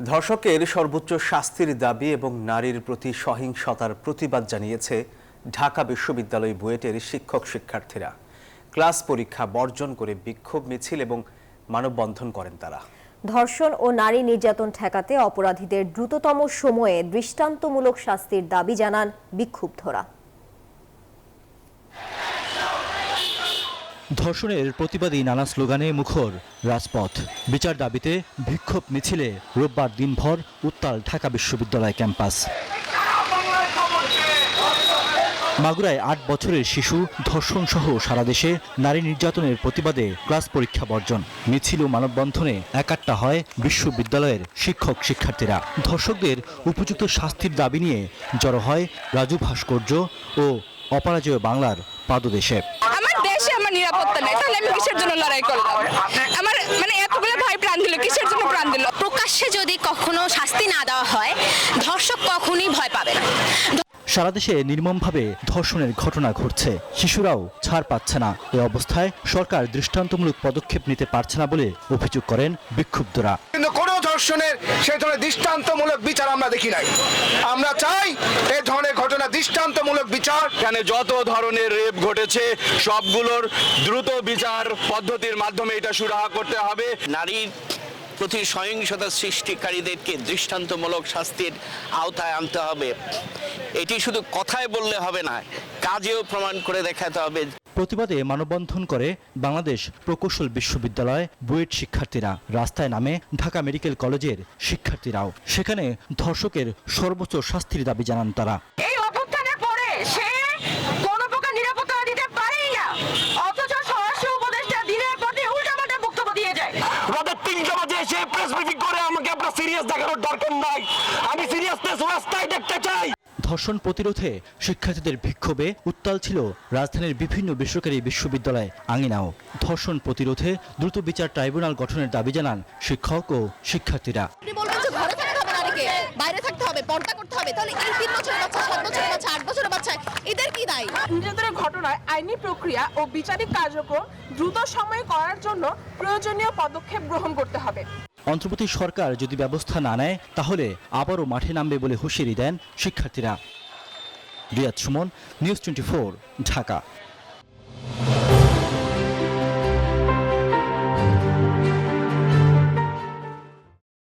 ধর্ষকের সর্বোচ্চ শাস্তির দাবি এবং নারীর প্রতি সহিংসতার প্রতিবাদ জানিয়েছে ঢাকা বিশ্ববিদ্যালয় বুয়েটের শিক্ষক শিক্ষার্থীরা। ক্লাস পরীক্ষা বর্জন করে বিক্ষোভ মিছিল এবং মানববন্ধন করেন তারা। ধর্ষণ ও নারী নির্যাতন ঠেকাতে অপরাধীদের দ্রুততম সময়ে দৃষ্টান্তমূলক শাস্তির দাবি জানান বিক্ষুব্ধরা। ধর্ষণের প্রতিবাদী নানা স্লোগানে মুখর রাজপথ। বিচার দাবিতে বিক্ষোভ মিছিলে রোববার দিনভর উত্তাল ঢাকা বিশ্ববিদ্যালয় ক্যাম্পাস। মাগুরায় ৮ বছরের শিশু ধর্ষণ সহ সারা দেশে নারী নির্যাতনের প্রতিবাদে ক্লাস পরীক্ষা বর্জন, মিছিল ও মানববন্ধনে একাট্টা হয় বিশ্ববিদ্যালয়ের শিক্ষক শিক্ষার্থীরা। ধর্ষকদের উপযুক্ত শাস্তির দাবি নিয়ে জড়ো হয় রাজু ভাস্কর্য ও অপরাজেয় বাংলার পাদদেশে। আমার দেশে আমার নিরাপত্তা নেই, তাহলে আমি কিসের জন্য লড়াই করলাম? আমার এতগুলো ভাই প্রাণ দিল, কিসের জন্য প্রাণ দিল? প্রকাশ্যে যদি কখনো শাস্তি না দেওয়া হয়, ধর্ষক কখনোই ভয় পাবে না। সারা দেশে নির্মমভাবে ধর্ষণের ঘটনা ঘটছে, শিশুরাও ছাড় পাচ্ছে না। এ অবস্থায় সরকার দৃষ্টান্তমূলক পদক্ষেপ নিতে পারছে না বলে অভিযোগ করেন বিক্ষুব্ধরা। কিন্তু কোনো ধর্ষণের সেই ধরনের দৃষ্টান্তমূলক বিচার আমরা দেখি নাই। আমরা চাই এই ধরনের ঘটনা দৃষ্টান্তমূলক বিচার। এখানে যত ধরনের রেপ ঘটেছে সবগুলোর দ্রুত বিচার পদ্ধতির মাধ্যমে এটা সুরাহা করতে হবে। নারীর প্রতি সহিংসতা সৃষ্টিকারীদেরকে দৃষ্টান্তমূলক শাস্তির আওতায় আনতে হবে। এটি শুধু কথায় বললে হবে না, কাজেও প্রমাণ করে দেখাতে হবে। প্রতিবাদে মানববন্ধন করে বাংলাদেশ প্রকৌশল বিশ্ববিদ্যালয় বুয়েট শিক্ষার্থীরা। রাস্তায় নামে ঢাকা মেডিকেল কলেজের শিক্ষার্থীরাও। সেখানে ধর্ষকের সর্বোচ্চ শাস্তির দাবি জানান তারা। এই অভ্যুত্থানের পরে সে কোনো প্রকার নিরাপত্তা দিতে পারেই না, অথচ স্বরাষ্ট্র উপদেষ্টা দিনের পর দিন উল্টাপাল্টা বক্তব্য দিয়ে যায়। রাতে ৩টা বাজে এসে প্রেস ব্রিফিং করে আমাকে আপনার সিরিয়াস দেখানোর দরকার নাই, আমি সিরিয়াসনেস রাস্তায় দেখতে চাই। ধর্ষণ প্রতিরোধে শিক্ষার্থীদের বিক্ষোভে উত্তাল ছিল রাজধানীর বিভিন্ন বেসরকারি বিশ্ববিদ্যালয় আঙিনাও। ধর্ষণ প্রতিরোধে দ্রুত বিচার ট্রাইব্যুনাল গঠনের দাবি জানান শিক্ষক ও শিক্ষার্থীরা। ঘরে থাকতে হবে নারীকে, বাইরে থাকতে হবে, পর্দা করতে হবে, তাহলে এই 3 বছরের বাচ্চা, 7 বছরের বাচ্চা, 8 বছরের বাচ্চা এদের কি দায়ী? নির্যাতনের ঘটনায় আইনি প্রক্রিয়া ও বিচারিক কার্যক্রম দ্রুত সময়ে করার জন্য প্রয়োজনীয় পদক্ষেপ গ্রহণ করতে হবে। অন্তর্বর্তী সরকার যদি ব্যবস্থা না নেয় তাহলে আবারও মাঠে নামবে বলে হুঁশিয়ারি দেন শিক্ষার্থীরা। রিয়াদ সুমন, নিউজ 24, ঢাকা।